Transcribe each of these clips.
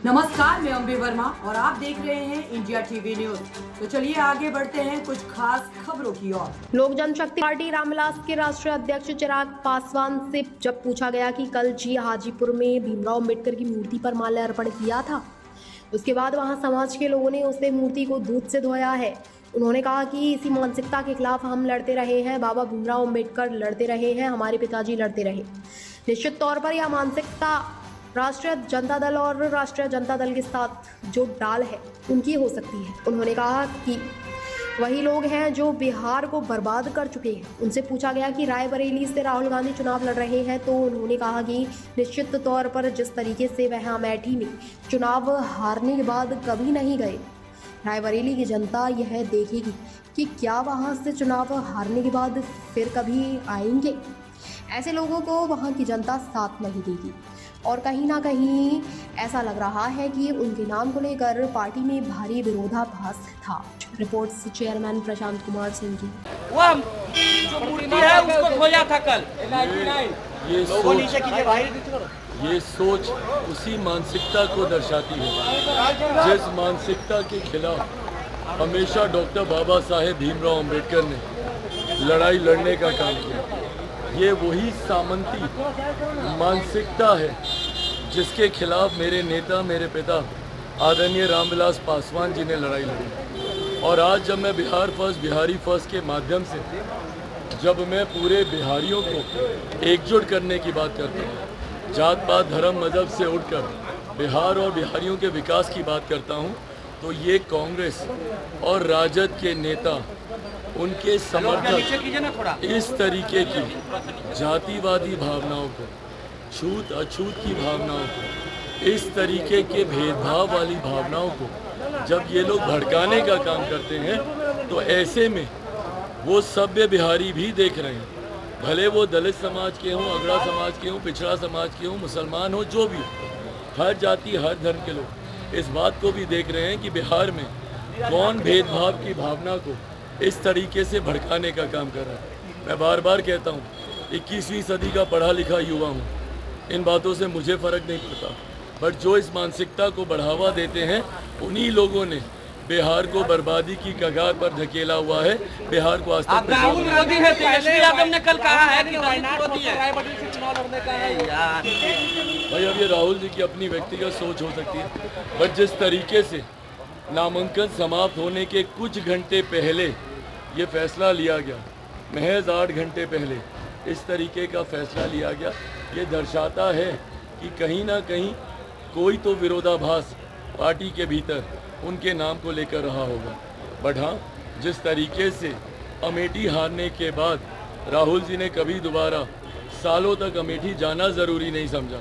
नमस्कार, मैं अम्बे वर्मा और आप देख रहे हैं इंडिया टीवी न्यूज। तो चलिए आगे बढ़ते हैं कुछ खास खबरों की ओर। लोक जनशक्ति पार्टी रामविलास के राष्ट्रीय अध्यक्ष चिराग पासवान से जब पूछा गया कि कल जी हाजीपुर में भीमराव अंबेडकर की मूर्ति पर माल्यार्पण किया था, उसके बाद वहां समाज के लोगों ने उसे मूर्ति को दूध से धोया है। उन्होंने कहा कि इसी मानसिकता के खिलाफ हम लड़ते रहे हैं, बाबा भीमराव अंबेडकर लड़ते रहे हैं, हमारे पिताजी लड़ते रहे। निश्चित तौर पर यह मानसिकता राष्ट्रीय जनता दल और राष्ट्रीय जनता दल के साथ जो डाल है उनकी हो सकती है। उन्होंने कहा कि वही लोग हैं जो बिहार को बर्बाद कर चुके हैं। उनसे पूछा गया कि रायबरेली से राहुल गांधी चुनाव लड़ रहे हैं, तो उन्होंने कहा कि निश्चित तौर पर जिस तरीके से वह अमेठी में चुनाव हारने के बाद कभी नहीं गए, रायबरेली की जनता यह देखेगी कि क्या वहां से चुनाव हारने के बाद फिर कभी आएंगे। ऐसे लोगों को वहां की जनता साथ नहीं देगी और कहीं ना कहीं ऐसा लग रहा है कि उनके नाम को लेकर पार्टी में भारी विरोधाभास था। रिपोर्ट से चेयरमैन प्रशांत कुमार सिंह की। वो जो मूर्ति है उसको धोया था कल। ये सोच उसी मानसिकता को दर्शाती है जिस मानसिकता के खिलाफ हमेशा डॉक्टर बाबा साहेब भीमराव अंबेडकर ने लड़ाई लड़ने का काम किया। ये वही सामंती मानसिकता है जिसके खिलाफ मेरे नेता, मेरे पिता आदरणीय रामविलास पासवान जी ने लड़ाई लड़ी। और आज जब मैं बिहार फर्स्ट, बिहारी फर्स्ट के माध्यम से जब मैं पूरे बिहारियों को एकजुट करने की बात करता हूँ, जात पात धर्म मजहब से उठकर बिहार और बिहारियों के विकास की बात करता हूँ, तो ये कांग्रेस और राजद के नेता, उनके समर्थक इस तरीके की जातिवादी भावनाओं को, छूत अछूत की भावनाओं को, इस तरीके के भेदभाव वाली भावनाओं को जब ये लोग भड़काने का काम करते हैं, तो ऐसे में वो सभ्य बिहारी भी देख रहे हैं, भले वो दलित समाज के हों, अगड़ा समाज के हों, पिछड़ा समाज के हों, मुसलमान हो, जो भी हो, हर जाति हर धर्म के लोग इस बात को भी देख रहे हैं कि बिहार में कौन भेदभाव की भावना को इस तरीके से भड़काने का काम कर रहा है। मैं बार बार कहता हूँ, 21वीं सदी का पढ़ा लिखा युवा हूँ, इन बातों से मुझे फ़र्क नहीं पड़ता, बट जो इस मानसिकता को बढ़ावा देते हैं उन्हीं लोगों ने बिहार को बर्बादी की कगार पर धकेला हुआ है। बिहार को आज तक राहुल विरोधी है। तेजस्वी यादव ने कल कहा है कि विरोधी है। रायबरेली से चुनाव लड़ने का है यार। भाई, अब ये राहुल जी की अपनी व्यक्तिगत सोच हो सकती है, बट जिस तरीके से नामांकन समाप्त होने के कुछ घंटे पहले ये फैसला लिया गया, महज 8 घंटे पहले इस तरीके का फैसला लिया गया, ये दर्शाता है कि कहीं ना कहीं कोई तो विरोधाभास पार्टी के भीतर उनके नाम को लेकर रहा होगा। बट हाँ, जिस तरीके से अमेठी हारने के बाद राहुल जी ने कभी दोबारा सालों तक अमेठी जाना ज़रूरी नहीं समझा,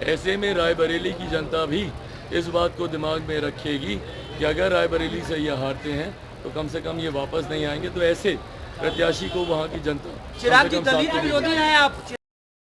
ऐसे में रायबरेली की जनता भी इस बात को दिमाग में रखेगी कि अगर रायबरेली से ये हारते हैं तो कम से कम ये वापस नहीं आएंगे। तो ऐसे प्रत्याशी को वहाँ की जनता चिराग जी दलित विरोधी हैं आप।